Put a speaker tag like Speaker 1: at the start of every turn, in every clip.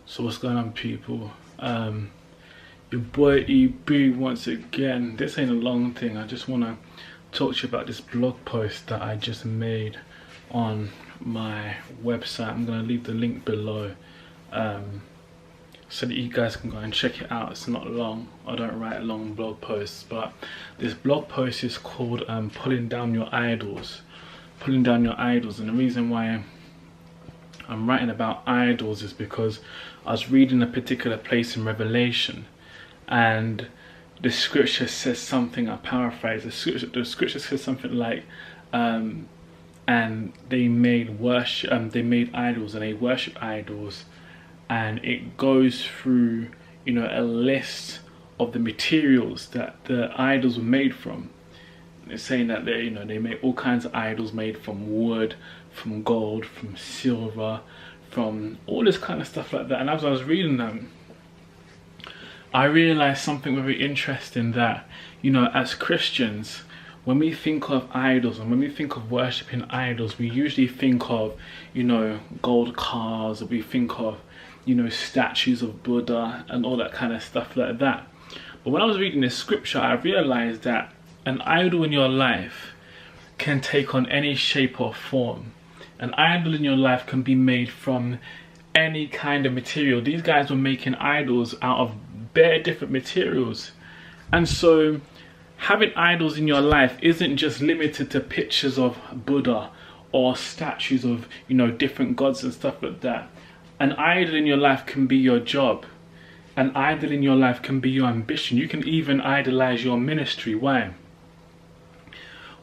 Speaker 1: So what's going on, people? Your boy EB once again. This ain't a long thing. I just want to talk to you about this blog post that I just made on my website. I'm going to leave the link below so that you guys can go and check it out. It's not long. I don't write long blog posts, but this blog post is called Pulling Down Your Idols. Pulling Down Your Idols. And the reason why I'm writing about idols is because I was reading a particular place in Revelation, and the scripture says something, I paraphrase, the scripture says something like, and they made idols, and they worship idols, and it goes through, a list of the materials that the idols were made from. It's saying that they make all kinds of idols made from wood, from gold, from silver, from all this kind of stuff like that. And as I was reading them, I realized something very interesting, that as Christians, when we think of idols and when we think of worshipping idols, we usually think of gold cars, or we think of statues of Buddha and all that kind of stuff like that. But when I was reading this scripture, I realized that an idol in your life can take on any shape or form. An idol in your life can be made from any kind of material. These guys were making idols out of bare different materials. And so having idols in your life isn't just limited to pictures of Buddha or statues of different gods and stuff like that. An idol in your life can be your job. An idol in your life can be your ambition. You can even idolize your ministry. Why?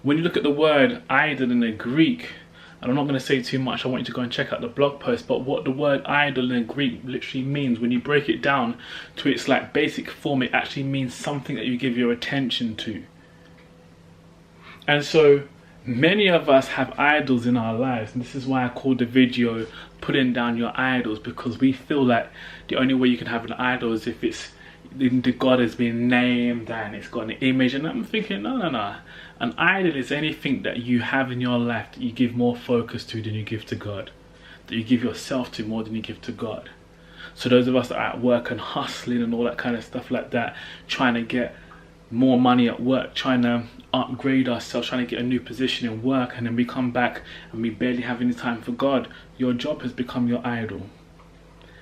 Speaker 1: When you look at the word idol in the Greek, and I'm not going to say too much, I want you to go and check out the blog post, but what the word idol in Greek literally means, when you break it down to its basic form, it actually means something that you give your attention to. And so many of us have idols in our lives, and this is why I called the video Putting Down Your Idols, because we feel that the only way you can have an idol is if the God has been named and it's got an image. And I'm thinking, no. An idol is anything that you have in your life that you give more focus to than you give to God, that you give yourself to more than you give to God. So those of us that are at work and hustling and all that kind of stuff like that, trying to get more money at work, trying to upgrade ourselves, trying to get a new position in work, and then we come back and we barely have any time for God, your job has become your idol.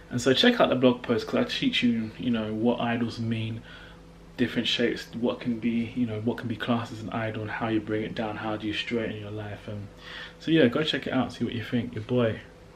Speaker 1: And so check out the blog post, because I teach you, what idols mean, different shapes, what can be classed as an idol, and how you bring it down, how do you straighten your life. So yeah, go check it out, see what you think. Your boy.